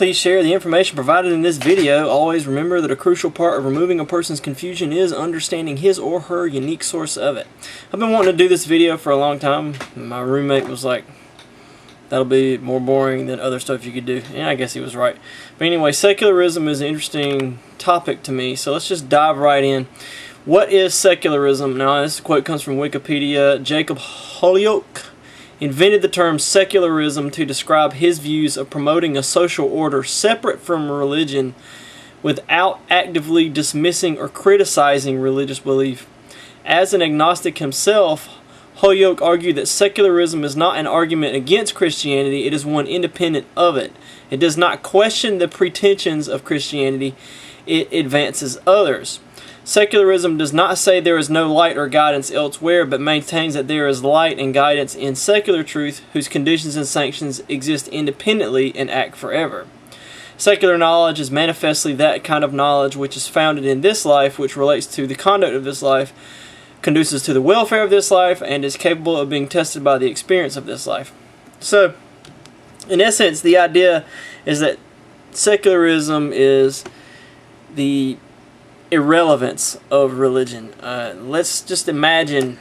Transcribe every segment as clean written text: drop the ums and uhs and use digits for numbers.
Please share the information provided in this video. Always remember that a crucial part of removing a person's confusion is understanding his or her unique source of it. I've been wanting to do this video for a long time. My roommate was like, that'll be more boring than other stuff you could do. And I guess he was right. But anyway, secularism is an interesting topic to me, so let's just dive right in. What is secularism? Now, this quote comes from Wikipedia. Jacob Holyoake invented the term secularism to describe his views of promoting a social order separate from religion without actively dismissing or criticizing religious belief. As an agnostic himself, Holyoake argued that secularism is not an argument against Christianity, it is one independent of it. It does not question the pretensions of Christianity, it advances others. Secularism does not say there is no light or guidance elsewhere, but maintains that there is light and guidance in secular truth, whose conditions and sanctions exist independently and act forever. Secular knowledge is manifestly that kind of knowledge which is founded in this life, which relates to the conduct of this life, conduces to the welfare of this life, and is capable of being tested by the experience of this life. So, in essence, the idea is that secularism is the irrelevance of religion. Let's just imagine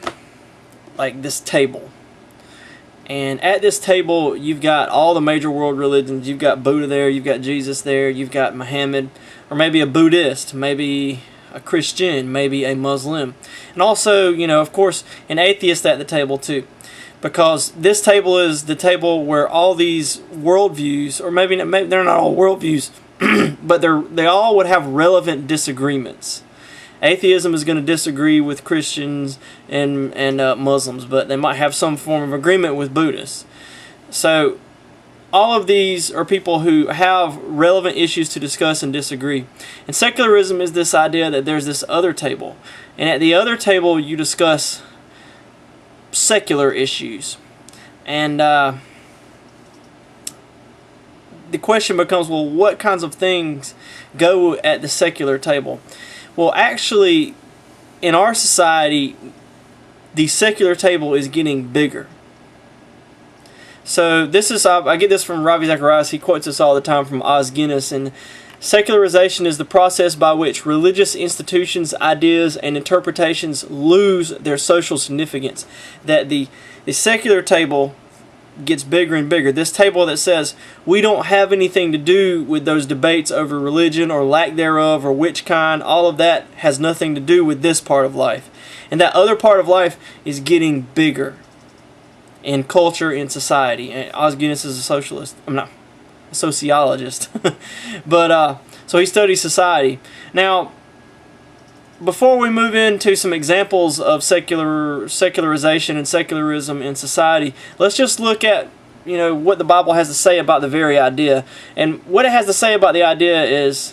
like this table, and at this table you've got all the major world religions. You've got Buddha there, you've got Jesus there, you've got Muhammad, or maybe a Buddhist, maybe a Christian, maybe a Muslim, and also, you know, of course, an atheist at the table too, because this table is the table where all these worldviews, or maybe they're not all worldviews, but they all would have relevant disagreements. Atheism is going to disagree with Christians and Muslims, but they might have some form of agreement with Buddhists. So all of these are people who have relevant issues to discuss and disagree. And secularism is this idea that there's this other table, and at the other table you discuss secular issues. And the question becomes, well, what kinds of things go at the secular table? Well, actually, in our society, the secular table is getting bigger. So this is, I get this from Ravi Zacharias. He quotes this all the time from Os Guinness. And secularization is the process by which religious institutions, ideas, and interpretations lose their social significance. That the secular table gets bigger and bigger. This table that says we don't have anything to do with those debates over religion or lack thereof or which kind, all of that has nothing to do with this part of life. And that other part of life is getting bigger in culture, in society. And Os Guinness is a socialist. I'm not a sociologist. But so he studies society. Now, before we move into some examples of secularization and secularism in society, let's just look at, you know, what the Bible has to say about the very idea. And what it has to say about the idea is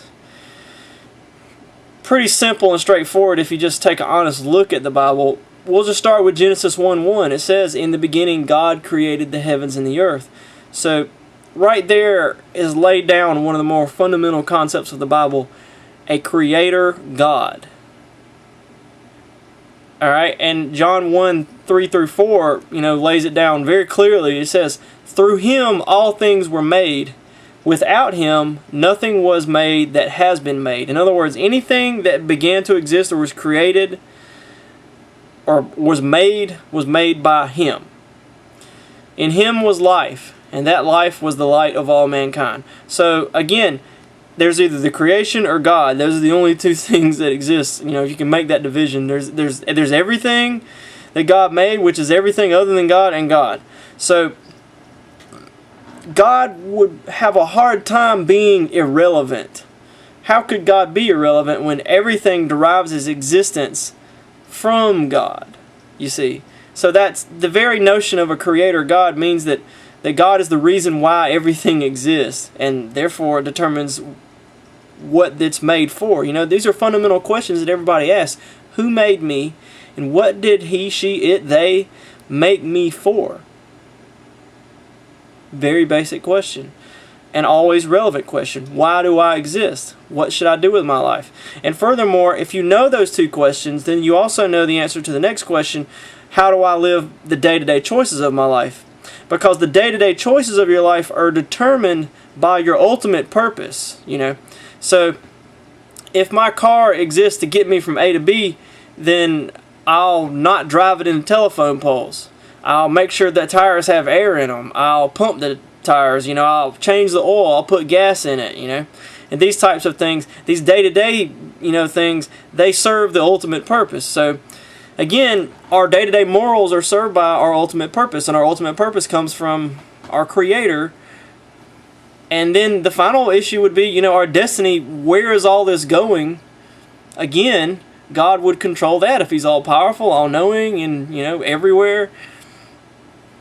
pretty simple and straightforward if you just take an honest look at the Bible. We'll just start with Genesis 1:1. It says, "In the beginning God created the heavens and the earth." So right there is laid down one of the more fundamental concepts of the Bible, a creator God. Alright, and John 1:3-4, you know, lays it down very clearly. It says, "Through him all things were made. Without him nothing was made that has been made." In other words, anything that began to exist or was created or was made by him. In him was life, and that life was the light of all mankind. So again, there's either the creation or God. Those are the only two things that exist. You know, if you can make that division, there's everything that God made, which is everything other than God, and God. So God would have a hard time being irrelevant. How could God be irrelevant when everything derives its existence from God? You see, so that's the very notion of a creator God means that God is the reason why everything exists, and therefore determines what it's made for. You know, these are fundamental questions that everybody asks. Who made me, and what did he, she, it, they make me for? Very basic question, and always relevant question. Why do I exist? What should I do with my life? And furthermore, if you know those two questions, then you also know the answer to the next question: how do I live the day-to-day choices of my life? because the day-to-day choices of your life are determined by your ultimate purpose, you know. So if my car exists to get me from A to B, then I'll not drive it into telephone poles. I'll make sure that tires have air in them. I'll pump the tires, you know, I'll change the oil, I'll put gas in it, you know. And these types of things, these day-to-day, you know, things, they serve the ultimate purpose. So again, our day-to-day morals are served by our ultimate purpose, and our ultimate purpose comes from our Creator. And then the final issue would be, you know, our destiny. Where is all this going? Again, God would control that if He's all-powerful, all-knowing, and, you know, everywhere.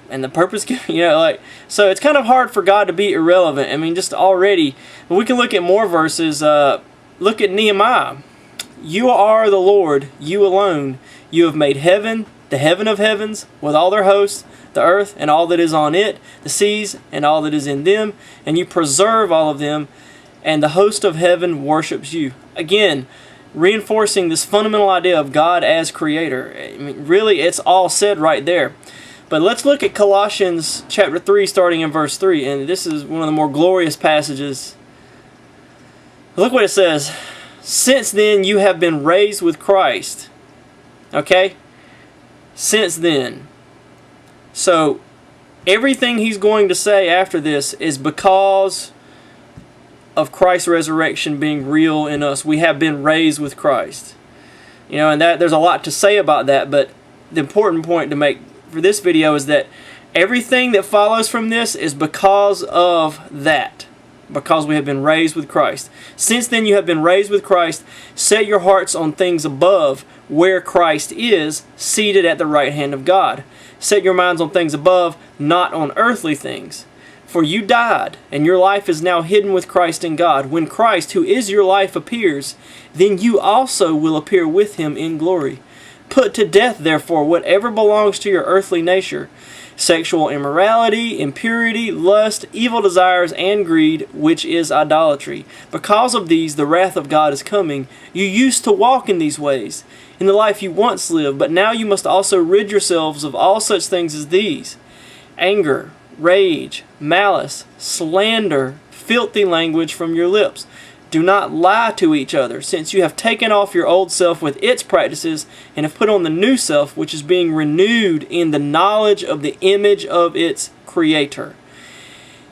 And the purpose, you know, like, so it's kind of hard for God to be irrelevant. I mean, just already, we can look at more verses. Look at Nehemiah. You are the Lord, you alone. You have made heaven, the heaven of heavens, with all their hosts, the earth and all that is on it, the seas and all that is in them, and you preserve all of them, and the host of heaven worships you. Again, reinforcing this fundamental idea of God as creator. I mean, really, it's all said right there. But let's look at Colossians chapter 3, starting in verse 3, and this is one of the more glorious passages. Look what it says. Since then you have been raised with Christ. Okay? Since then. So, everything he's going to say after this is because of Christ's resurrection being real in us. We have been raised with Christ. You know, and that there's a lot to say about that, but the important point to make for this video is that everything that follows from this is because of that. Because we have been raised with Christ. Since then you have been raised with Christ. Set your hearts on things above, where Christ is, seated at the right hand of God. Set your minds on things above, not on earthly things. For you died, and your life is now hidden with Christ in God. When Christ, who is your life, appears, then you also will appear with Him in glory. Put to death, therefore, whatever belongs to your earthly nature. Sexual immorality, impurity, lust, evil desires, and greed, which is idolatry. Because of these, the wrath of God is coming. You used to walk in these ways, in the life you once lived, but now you must also rid yourselves of all such things as these: anger, rage, malice, slander, filthy language from your lips. Do not lie to each other, since you have taken off your old self with its practices and have put on the new self, which is being renewed in the knowledge of the image of its Creator.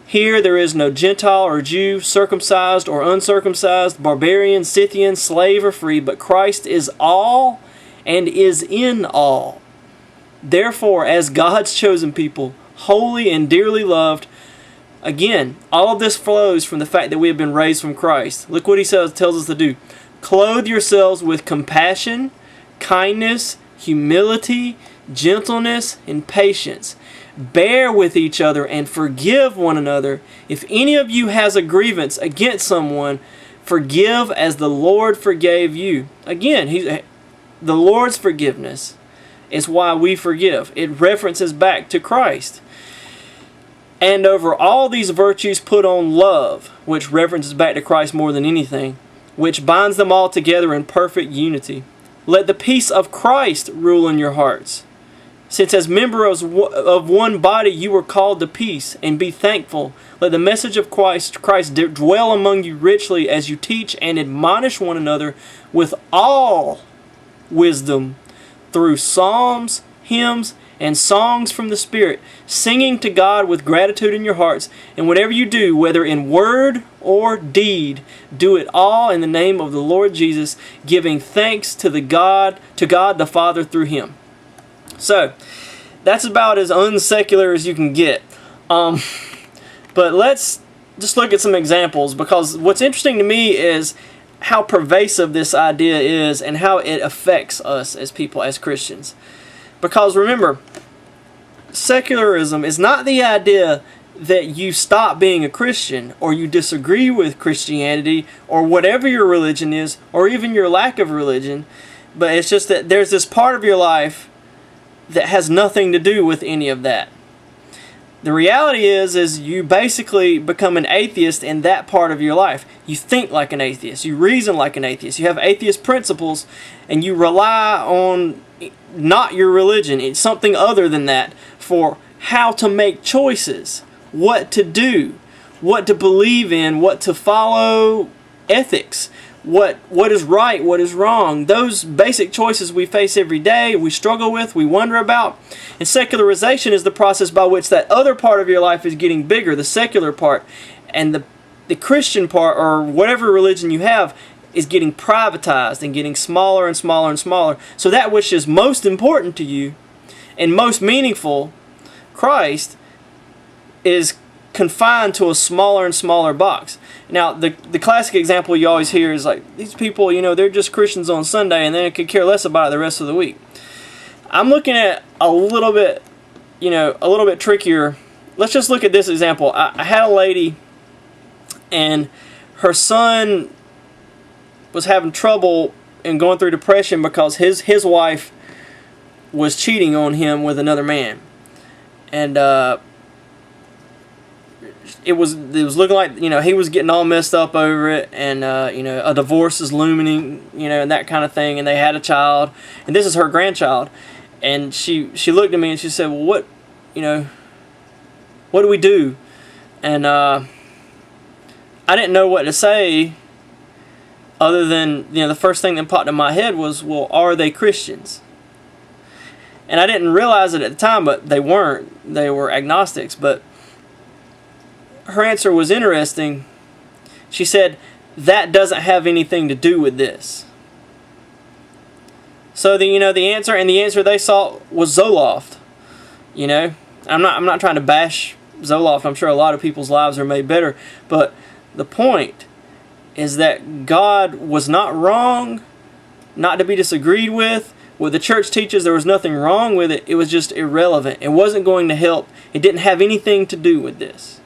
Here there is no Gentile or Jew, circumcised or uncircumcised, barbarian, Scythian, slave or free, but Christ is all and is in all. Therefore, as God's chosen people, holy and dearly loved, again, all of this flows from the fact that we have been raised from Christ. Look what he tells us to do. Clothe yourselves with compassion, kindness, humility, gentleness, and patience. Bear with each other and forgive one another. If any of you has a grievance against someone, forgive as the Lord forgave you. Again, the Lord's forgiveness is why we forgive. It references back to Christ. And over all these virtues put on love, which references back to Christ more than anything, which binds them all together in perfect unity. Let the peace of Christ rule in your hearts. Since as members of one body you were called to peace, and be thankful. Let the message of Christ dwell among you richly as you teach and admonish one another with all wisdom through psalms, hymns, and songs from the Spirit, singing to God with gratitude in your hearts. And whatever you do, whether in word or deed, do it all in the name of the Lord Jesus, giving thanks to God the Father through Him. So, that's about as unsecular as you can get. But let's just look at some examples, because what's interesting to me is how pervasive this idea is and how it affects us as people, as Christians. Because remember, secularism is not the idea that you stop being a Christian, or you disagree with Christianity, or whatever your religion is, or even your lack of religion, but it's just that there's this part of your life that has nothing to do with any of that. The reality is you basically become an atheist in that part of your life. You think like an atheist. You reason like an atheist. You have atheist principles, and you rely on not your religion. It's something other than that for how to make choices, what to do, what to believe in, what to follow, ethics, what is right, what is wrong. Those basic choices we face every day, we struggle with, we wonder about. And secularization is the process by which that other part of your life is getting bigger, the secular part, and the Christian part, or whatever religion you have, is getting privatized and getting smaller and smaller and smaller. So that which is most important to you and most meaningful, Christ, is confined to a smaller and smaller box. Now, the classic example you always hear is like, these people, they're just Christians on Sunday and they could care less about it the rest of the week. I'm looking at a little bit trickier. Let's just look at this example. I had a lady, and her son was having trouble and going through depression because his wife was cheating on him with another man. And it was looking like, he was getting all messed up over it, and a divorce is looming, and that kind of thing. And they had a child, and this is her grandchild. And she looked at me and she said, well, what do we do? And I didn't know what to say, other than, the first thing that popped in my head was, well, are they Christians? And I didn't realize it at the time, but they weren't. They were agnostics. But her answer was interesting. She said, that doesn't have anything to do with this. So the answer they sought was Zoloft. I'm not trying to bash Zoloft. I'm sure a lot of people's lives are made better, but the point is that God was not wrong, not to be disagreed with. What the church teaches, there was nothing wrong with it. It was just irrelevant. It wasn't going to help. It didn't have anything to do with this.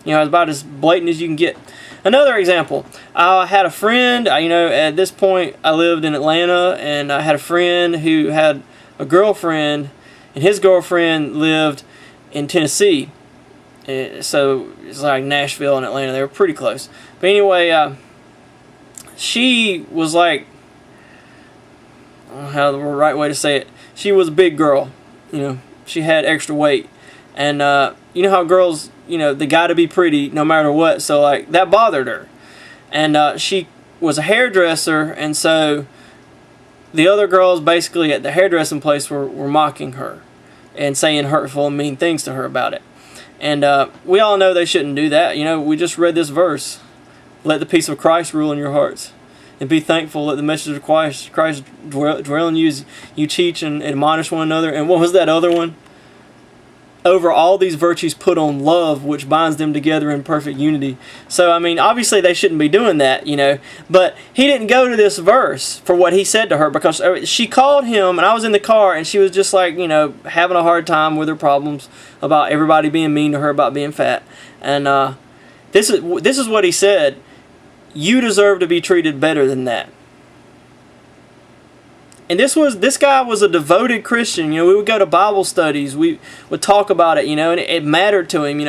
It's about as blatant as you can get. Another example, I had a friend, at this point I lived in Atlanta, and I had a friend who had a girlfriend, and his girlfriend lived in Tennessee. So it's like Nashville and Atlanta, they were pretty close. But anyway, she was like, I don't know how the right way to say it, she was a big girl. She had extra weight. And you know how girls, they gotta be pretty no matter what, so like that bothered her. And she was a hairdresser, and so the other girls basically at the hairdressing place were mocking her and saying hurtful and mean things to her about it. And we all know they shouldn't do that. We just read this verse. Let the peace of Christ rule in your hearts, and be thankful. Let the message of Christ dwell in you as you teach and admonish one another. And what was that other one? Over all these virtues put on love, which binds them together in perfect unity. So, obviously they shouldn't be doing that, But he didn't go to this verse for what he said to her, because she called him, and I was in the car, and she was just like, having a hard time with her problems about everybody being mean to her about being fat. And this is what he said. You deserve to be treated better than that. And this guy was a devoted Christian. We would go to Bible studies. We would talk about it, and it mattered to him.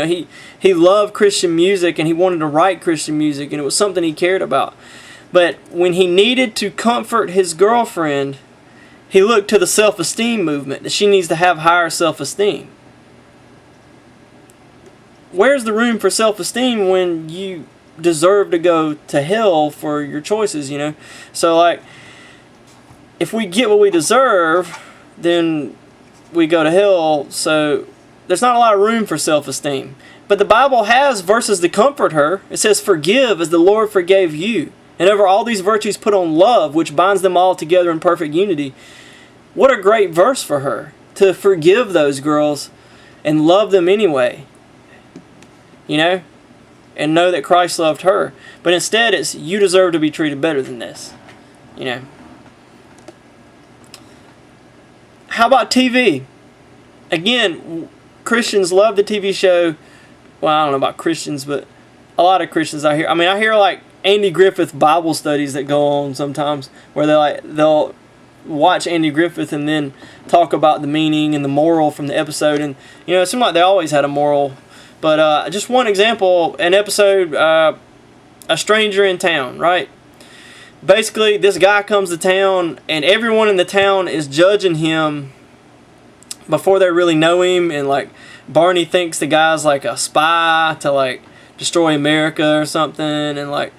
He loved Christian music, and he wanted to write Christian music, and it was something he cared about. But when he needed to comfort his girlfriend, he looked to the self-esteem movement, that she needs to have higher self-esteem. Where's the room for self-esteem when you deserve to go to hell for your choices, So like, if we get what we deserve, then we go to hell. So there's not a lot of room for self-esteem. But the Bible has verses to comfort her. It says, forgive as the Lord forgave you. And over all these virtues put on love, which binds them all together in perfect unity. What a great verse for her, to forgive those girls and love them anyway. And know that Christ loved her. But instead, it's, you deserve to be treated better than this. How about TV? Again, Christians love the TV show. Well, I don't know about Christians, but a lot of Christians I hear. I hear like Andy Griffith Bible studies that go on sometimes, where they'll watch Andy Griffith and then talk about the meaning and the moral from the episode. And it seems like they always had a moral. But just one example, an episode, A Stranger in Town, right? Basically, this guy comes to town, and everyone in the town is judging him before they really know him, and like Barney thinks the guy's like a spy to like destroy America or something, and like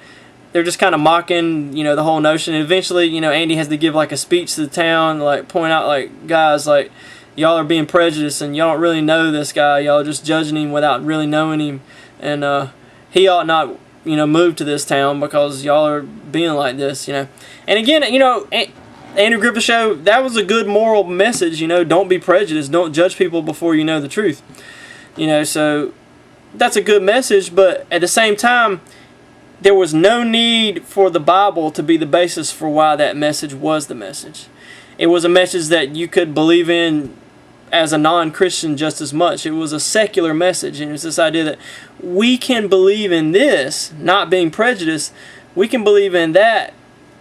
they're just kind of mocking, you know, the whole notion. And eventually, you know, Andy has to give like a speech to the town, like point out like, guys, like y'all are being prejudiced and y'all don't really know this guy. Y'all are just judging him without really knowing him, and he ought not, you know, move to this town because y'all are being like this, you know. And again, you know, Andrew Griffith Show, that was a good moral message, you know, don't be prejudiced, don't judge people before you know the truth. You know, so that's a good message, but at the same time, there was no need for the Bible to be the basis for why that message was the message. It was a message that you could believe in as a non-Christian just as much. It was a secular message, and it's this idea that we can believe in this, not being prejudiced. We can believe in that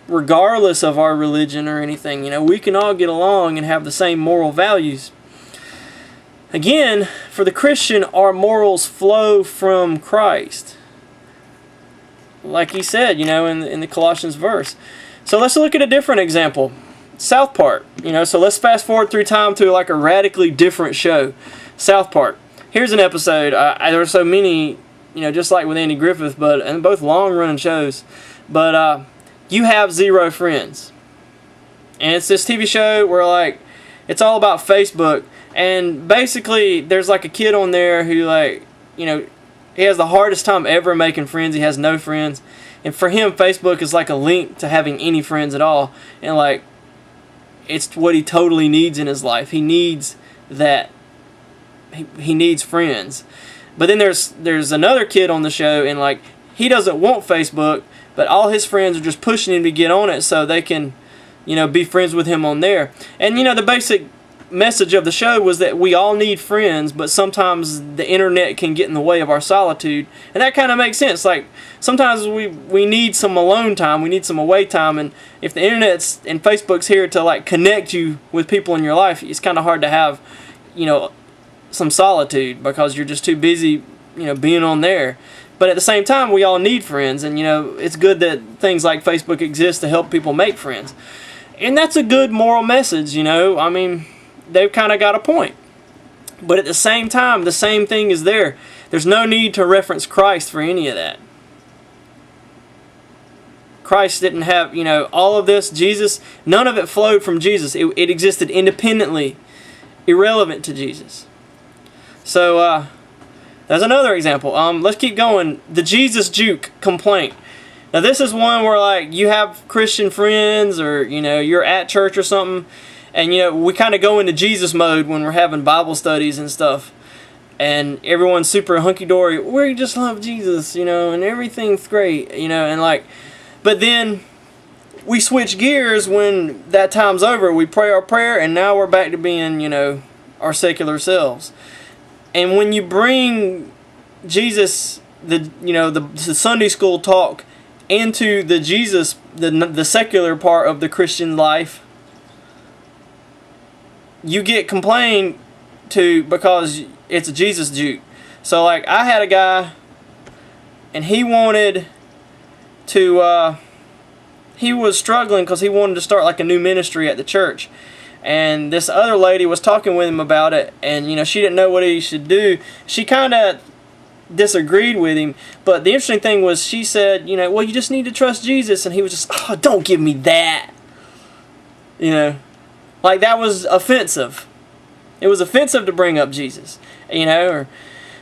regardless of our religion or anything. You know, we can all get along and have the same moral values. Again, for the Christian, our morals flow from Christ, like he said, you know, in the Colossians verse. So let's look at a different example. South Park, you know, so let's fast forward through time to like a radically different show. South Park. Here's an episode. There are so many, you know, just like with Andy Griffith, and both long-running shows. But you have zero friends. And it's this TV show where like it's all about Facebook, and basically there's like a kid on there who, like, you know, he has the hardest time ever making friends. He has no friends. And for him, Facebook is like a link to having any friends at all. And like, it's what he totally needs in his life. He needs that. He needs friends. But then there's another kid on the show, and like, he doesn't want Facebook, but all his friends are just pushing him to get on it so they can, you know, be friends with him on there. And you know, the basic message of the show was that we all need friends, but sometimes the internet can get in the way of our solitude. And that kind of makes sense. Like, sometimes we need some alone time, we need some away time, and if the internet's and Facebook's here to like connect you with people in your life, it's kind of hard to have, you know, some solitude because you're just too busy, you know, being on there. But at the same time, we all need friends, and you know, it's good that things like Facebook exist to help people make friends. And that's a good moral message, you know. I mean, they've kind of got a point. But at the same time, the same thing is there. There's no need to reference Christ for any of that. Christ didn't have, you know, all of this. Jesus, none of it flowed from Jesus. It existed independently, irrelevant to Jesus. So, there's another example. Let's keep going. The Jesus juke complaint. Now, this is one where, like, you have Christian friends, or, you know, you're at church or something, and, you know, we kind of go into Jesus mode when we're having Bible studies and stuff. And everyone's super hunky-dory. We just love Jesus, you know, and everything's great, you know, and like, but then we switch gears when that time's over. We pray our prayer, and now we're back to being, you know, our secular selves. And when you bring Jesus, the Sunday school talk into the Jesus, the secular part of the Christian life, you get complained to because it's a Jesus juke. So like, I had a guy, and he wanted to, he was struggling because he wanted to start like a new ministry at the church. And this other lady was talking with him about it, and you know, she didn't know what he should do. She kind of disagreed with him, but the interesting thing was she said, you know, well, you just need to trust Jesus. And he was just, oh, don't give me that. You know, like, that was offensive. It was offensive to bring up Jesus, you know, or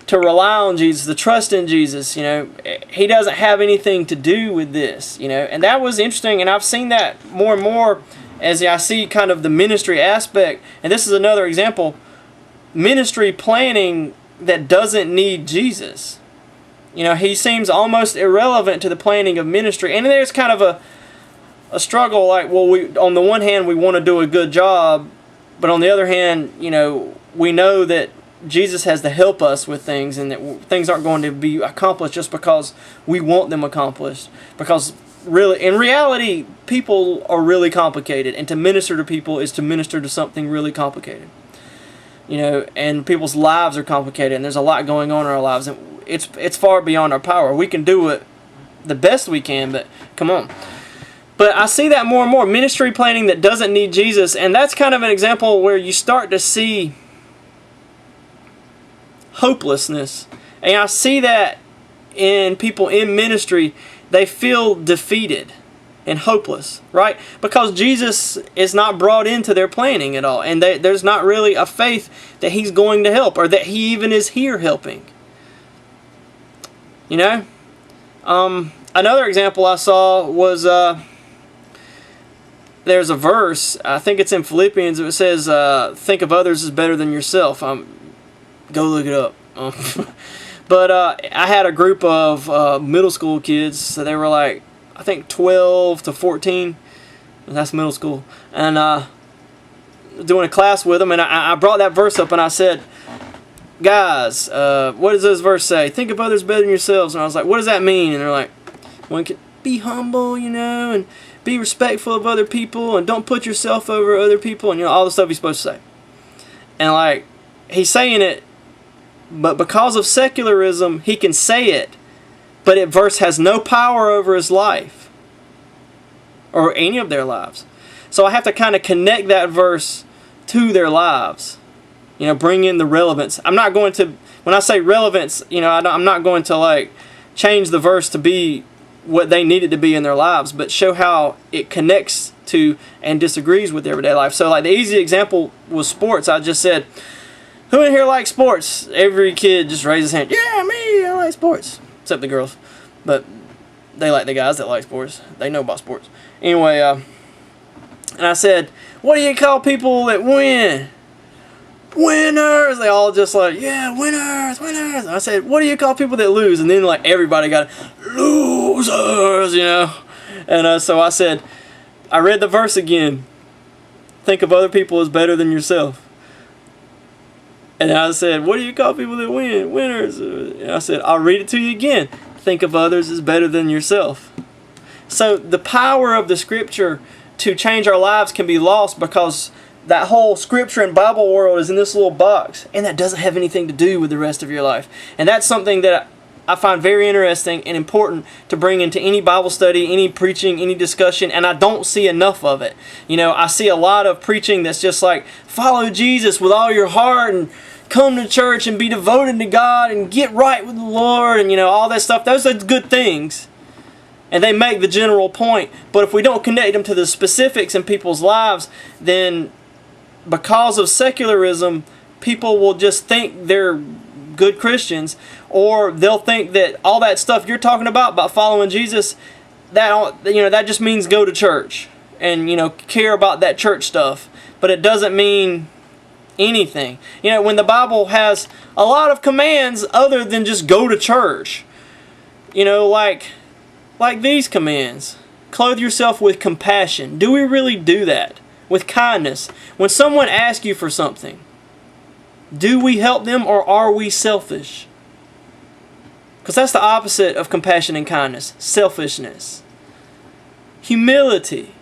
to rely on Jesus, to trust in Jesus. You know, he doesn't have anything to do with this, you know. And that was interesting, and I've seen that more and more as I see kind of the ministry aspect. And this is another example, ministry planning that doesn't need Jesus. You know, he seems almost irrelevant to the planning of ministry. And there's kind of a struggle, like, well, we, on the one hand, we want to do a good job, but on the other hand, you know, we know that Jesus has to help us with things, and that things aren't going to be accomplished just because we want them accomplished. Because really, in reality, people are really complicated, and to minister to people is to minister to something really complicated. You know, and people's lives are complicated, and there's a lot going on in our lives, and it's far beyond our power. We can do it the best we can, but come on. But I see that more and more, ministry planning that doesn't need Jesus, and that's kind of an example where you start to see hopelessness. And I see that in people in ministry. They feel defeated and hopeless, right? Because Jesus is not brought into their planning at all. And there's not really a faith that He's going to help, or that He even is here helping. You know? Another example I saw was, there's a verse, I think it's in Philippians, it says, think of others as better than yourself. Go look it up. But I had a group of middle school kids, so they were like, I think 12 to 14, that's middle school, and doing a class with them, and I brought that verse up, and I said, guys, what does this verse say? Think of others better than yourselves. And I was like, what does that mean? And they're like, one can be humble, you know, and be respectful of other people, and don't put yourself over other people, and you know, all the stuff he's supposed to say. And like, he's saying it, but because of secularism, he can say it, but that verse has no power over his life or any of their lives. So I have to kind of connect that verse to their lives, you know, bring in the relevance. I'm not going to, when I say relevance, you know, I'm not going to like change the verse to be what they need it to be in their lives, but show how it connects to and disagrees with everyday life. So like the easy example was sports. I just said, who in here likes sports? Every kid just raised his hand. Yeah, me, I like sports. Except the girls. But they like the guys that like sports. They know about sports. Anyway, and I said, what do you call people that win? Winners. They all just like, yeah, winners, winners. And I said, what do you call people that lose? And then like everybody got losers, you know. And so I said, I read the verse again. Think of other people as better than yourself. And I said, what do you call people that win? Winners. And I said, I'll read it to you again. Think of others as better than yourself. So the power of the Scripture to change our lives can be lost because that whole Scripture and Bible world is in this little box, and that doesn't have anything to do with the rest of your life. And that's something that I find very interesting and important to bring into any Bible study, any preaching, any discussion, and I don't see enough of it. You know, I see a lot of preaching that's just like, follow Jesus with all your heart and come to church and be devoted to God and get right with the Lord and, you know, all that stuff. Those are good things. And they make the general point. But if we don't connect them to the specifics in people's lives, then because of secularism, people will just think they're good Christians, or they'll think that all that stuff you're talking about following Jesus, that, you know, that just means go to church and, you know, care about that church stuff. But it doesn't mean anything. You know, when the Bible has a lot of commands other than just go to church. You know, like these commands. Clothe yourself with compassion. Do we really do that? With kindness. When someone asks you for something, do we help them, or are we selfish? Because that's the opposite of compassion and kindness. Selfishness. Humility.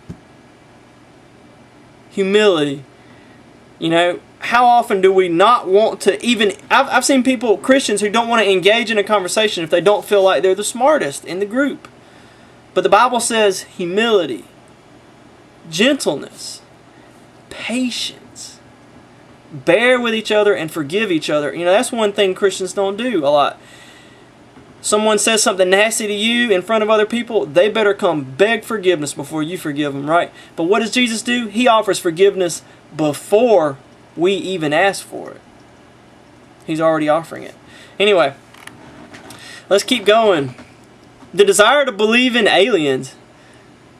Humility. You know, how often do we not want to even... I've seen people, Christians, who don't want to engage in a conversation if they don't feel like they're the smartest in the group. But the Bible says humility, gentleness, patience, bear with each other and forgive each other. You know, that's one thing Christians don't do a lot. Someone says something nasty to you in front of other people, they better come beg forgiveness before you forgive them, right? But what does Jesus do? He offers forgiveness before we even ask for it. He's already offering it. Anyway, let's keep going. The desire to believe in aliens.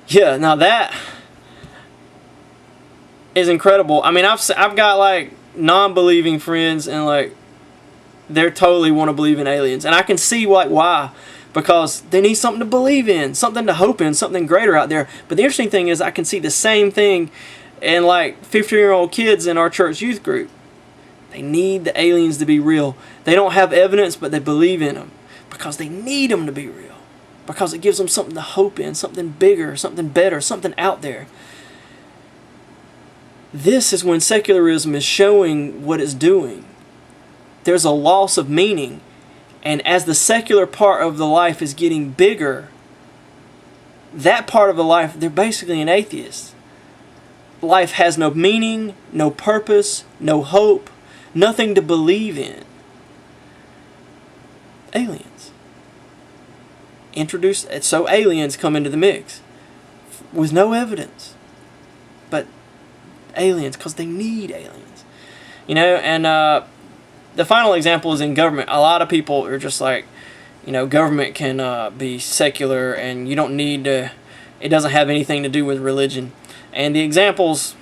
Yeah, now that is incredible. I mean, I've got like non-believing friends, and like they totally want to believe in aliens, and I can see like why. Because they need something to believe in, something to hope in, something greater out there. But the interesting thing is I can see the same thing in like 15-year-old kids in our church youth group. They need the aliens to be real. They don't have evidence, but they believe in them because they need them to be real. Because it gives them something to hope in, something bigger, something better, something out there. This is when secularism is showing what it's doing. There's a loss of meaning. And as the secular part of the life is getting bigger, that part of the life, they're basically an atheist. Life has no meaning, no purpose, no hope, nothing to believe in. Aliens. So aliens come into the mix with no evidence. But aliens, because they need aliens. You know, and the final example is in government. A lot of people are just like, you know, government can be secular and you don't need to, it doesn't have anything to do with religion. And the examples,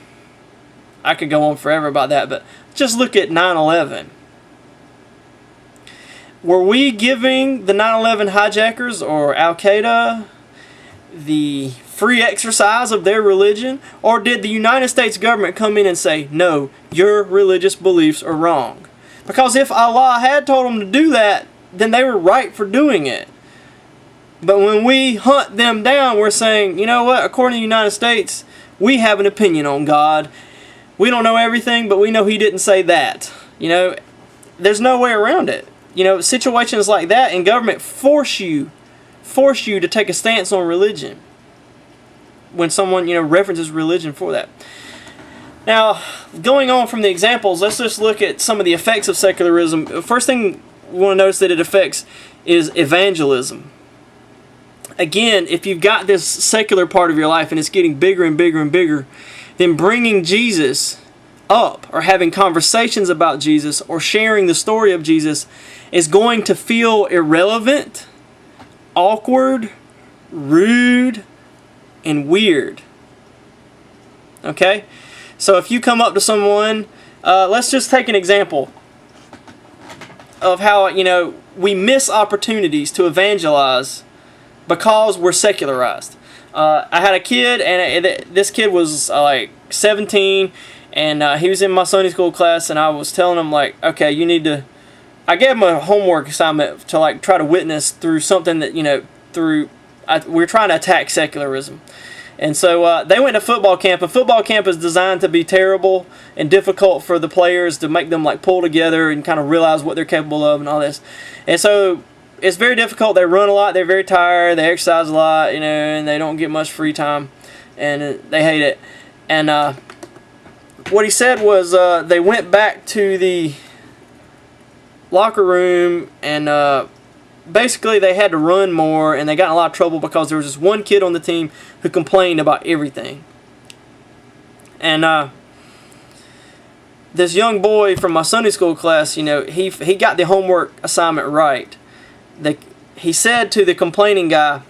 I could go on forever about that, but just look at 9/11. Were we giving the 9/11 hijackers or Al-Qaeda the free exercise of their religion? Or did the United States government come in and say, no, your religious beliefs are wrong? Because if Allah had told them to do that, then they were right for doing it. But when we hunt them down, we're saying, you know what, according to the United States, we have an opinion on God. We don't know everything, but we know He didn't say that. You know, there's no way around it. You know, situations like that in government force you to take a stance on religion when someone, you know, references religion for that. Now, going on from the examples, let's just look at some of the effects of secularism. First thing we want to notice that it affects is evangelism. Again, if you've got this secular part of your life and it's getting bigger and bigger and bigger, then bringing Jesus up or having conversations about Jesus or sharing the story of Jesus is going to feel irrelevant, awkward, rude, and weird. Okay? So if you come up to someone, let's just take an example of how, you know, we miss opportunities to evangelize because we're secularized. I had a kid, and this kid was like 17, and he was in my Sunday school class, and I was telling him, like, okay, you need to, I gave him a homework assignment to, like, try to witness through something that, you know, we're trying to attack secularism. And so they went to football camp, and football camp is designed to be terrible and difficult for the players to make them, like, pull together and kind of realize what they're capable of and all this. And so it's very difficult. They run a lot. They're very tired. They exercise a lot, you know, and they don't get much free time, and they hate it. And what he said was they went back to the locker room, and basically they had to run more, and they got in a lot of trouble because there was this one kid on the team who complained about everything. And this young boy from my Sunday school class, you know, he got the homework assignment right. He said to the complaining guy,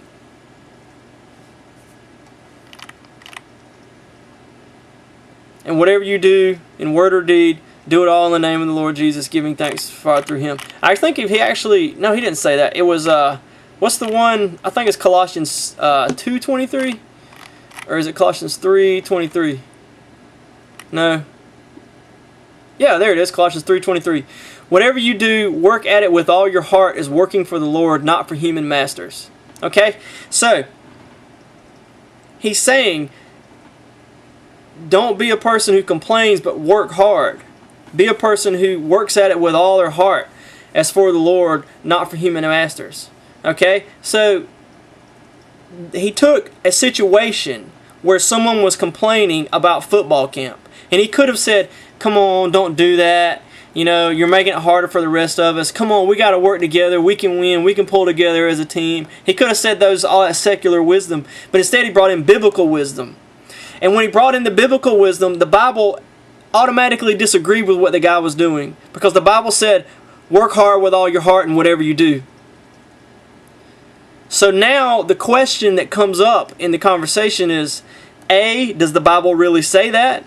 and whatever you do in word or deed, do it all in the name of the Lord Jesus, giving thanks for through Him. I think if he actually, no, he didn't say that. It was, what's the one? I think it's Colossians 2:23, or is it Colossians 3:23? No. Yeah, there it is, Colossians 3:23. Whatever you do, work at it with all your heart as working for the Lord, not for human masters. Okay? So, he's saying, don't be a person who complains, but work hard. Be a person who works at it with all their heart as for the Lord, not for human masters. Okay? So, he took a situation where someone was complaining about football camp. And he could have said, come on, don't do that. You know, you're making it harder for the rest of us. Come on, we got to work together. We can win. We can pull together as a team. He could have said all that secular wisdom, but instead he brought in biblical wisdom. And when he brought in the biblical wisdom, the Bible automatically disagreed with what the guy was doing, because the Bible said, work hard with all your heart in whatever you do. So now the question that comes up in the conversation is, A, does the Bible really say that?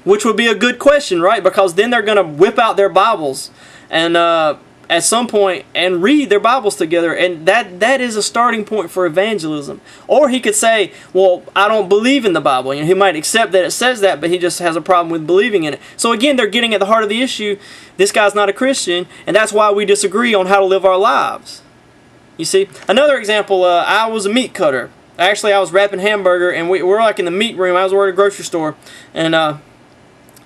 Which would be a good question, right? Because then they're going to whip out their Bibles and at some point and read their Bibles together, and that is a starting point for evangelism. Or he could say, well, I don't believe in the Bible. You know, he might accept that it says that, but he just has a problem with believing in it. So again, they're getting at the heart of the issue. This guy's not a Christian, and that's why we disagree on how to live our lives. You see? Another example, I was a meat cutter. Actually, I was wrapping hamburger, and we're like in the meat room. I was at a grocery store, and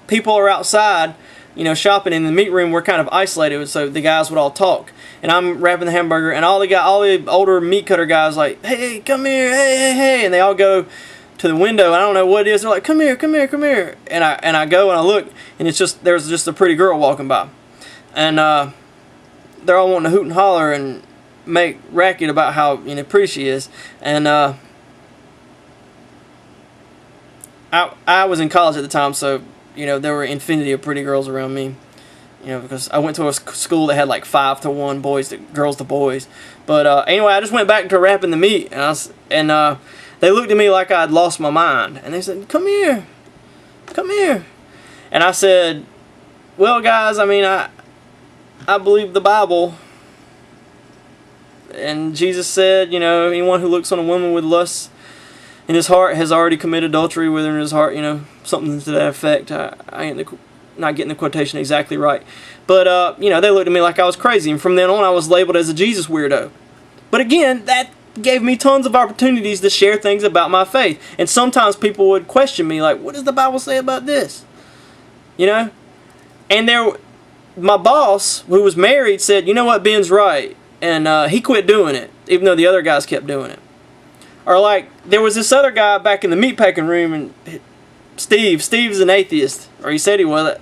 people are outside, you know, shopping. In the meat room. We're kind of isolated, so the guys would all talk. And I'm wrapping the hamburger, and all the older meat cutter guys like, hey, come here, hey, and they all go to the window. I don't know what it is. They're like, come here. And I go and I look, and there's just a pretty girl walking by. And they're all wanting to hoot and holler and make racket about how, you know, pretty she is. And I was in college at the time, so, you know, there were infinity of pretty girls around me. You know, because I went to a school that had like 5-to-1 girls to boys. But anyway, I just went back to wrapping the meat, and they looked at me like I'd lost my mind, and they said, "Come here, come here." And I said, "Well, guys, I mean, I believe the Bible, and Jesus said, you know, anyone who looks on a woman with lust in his heart has already committed adultery with her in his heart." You know, something to that effect. I ain't not getting the quotation exactly right, but you know, they looked at me like I was crazy, and from then on I was labeled as a Jesus weirdo. But again, that gave me tons of opportunities to share things about my faith, and sometimes people would question me like, what does the Bible say about this, you know? And my boss, who was married, said, you know what, Ben's right, and he quit doing it even though the other guys kept doing it. Or like, there was this other guy back in the meatpacking room, and Steve's an atheist, or he said he was.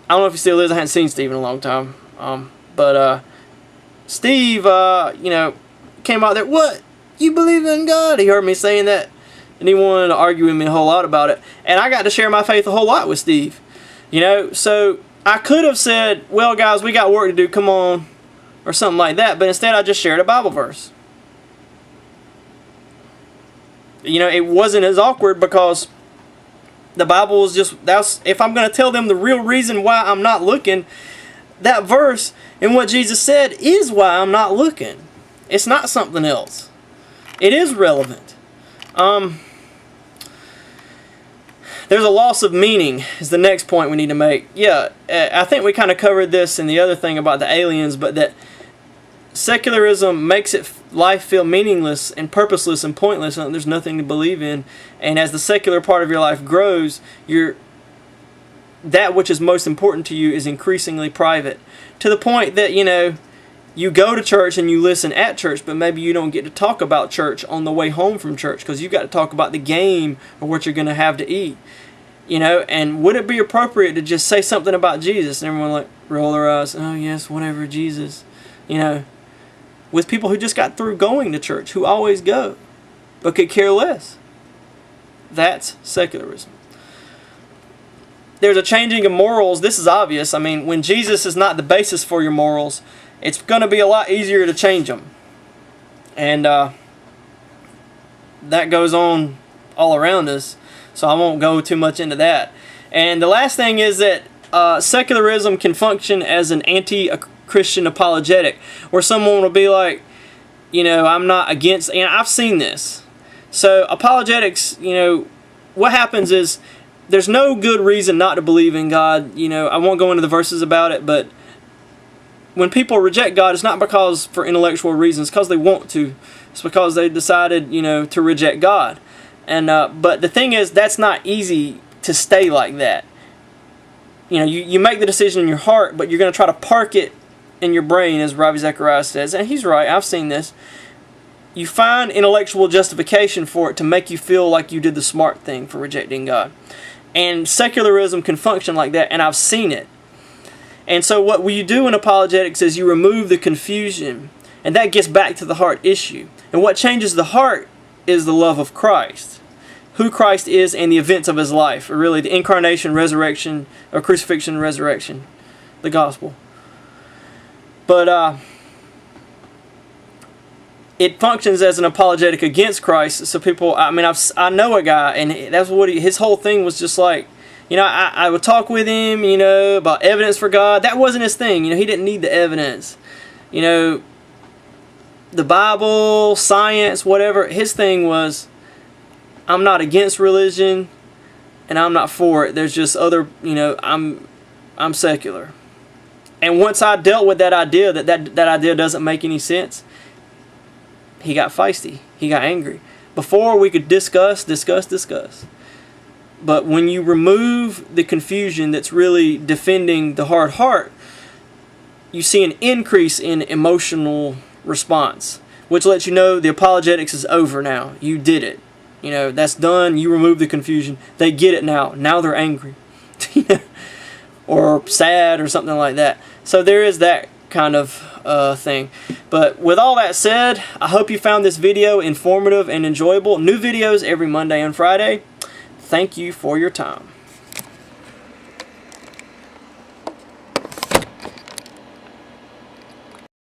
I don't know if he still is. I haven't seen Steve in a long time. But Steve, you know, came out there, "What? You believe in God?" He heard me saying that, and he wanted to argue with me a whole lot about it. And I got to share my faith a whole lot with Steve. You know, so I could have said, "Well, guys, we got work to do. Come on," or something like that. But instead, I just shared a Bible verse. You know, it wasn't as awkward because the Bible was just, if I'm going to tell them the real reason why I'm not looking, that verse and what Jesus said is why I'm not looking. It's not something else. It is relevant. There's a loss of meaning is the next point we need to make. Yeah, I think we kind of covered this in the other thing about the aliens, but that secularism makes life feel meaningless and purposeless and pointless, and there's nothing to believe in. And as the secular part of your life grows, that which is most important to you is increasingly private, to the point that, you know, you go to church and you listen at church, but maybe you don't get to talk about church on the way home from church because you've got to talk about the game or what you're going to have to eat. You know, and would it be appropriate to just say something about Jesus and everyone like roll their eyes, "Oh yes, whatever, Jesus," you know, with people who just got through going to church, who always go, but could care less? That's secularism. There's a changing of morals. This is obvious. I mean, when Jesus is not the basis for your morals, it's going to be a lot easier to change them. And that goes on all around us, so I won't go too much into that. And the last thing is that secularism can function as an anti-Christian apologetic, where someone will be like, you know, I'm not against, and I've seen this. So apologetics, you know, what happens is there's no good reason not to believe in God. You know, I won't go into the verses about it, but when people reject God, it's not because for intellectual reasons, it's because they want to. It's because they decided, you know, to reject God. And but the thing is, that's not easy to stay like that. You know, you make the decision in your heart, but you're going to try to park it in your brain, as Ravi Zacharias says, and he's right, I've seen this. You find intellectual justification for it to make you feel like you did the smart thing for rejecting God. And secularism can function like that, and I've seen it. And so what you do in apologetics is you remove the confusion, and that gets back to the heart issue. And what changes the heart is the love of Christ, who Christ is and the events of his life, or really the incarnation, resurrection, or crucifixion, resurrection, the gospel. But it functions as an apologetic against Christ. So people, I mean, I know a guy, and that's what his whole thing was just like, you know, I would talk with him, you know, about evidence for God. That wasn't his thing. You know, he didn't need the evidence. You know, the Bible, science, whatever. His thing was, I'm not against religion, and I'm not for it. There's just other, you know, I'm secular. And once I dealt with that idea, that idea doesn't make any sense, he got feisty. He got angry. Before, we could discuss. But when you remove the confusion that's really defending the hard heart, you see an increase in emotional response, which lets you know the apologetics is over now. You did it. You know, that's done. You remove the confusion. They get it now. Now they're angry. Or sad or something like that. So there is that kind of thing. But with all that said, I hope you found this video informative and enjoyable. New videos every Monday and Friday. Thank you for your time.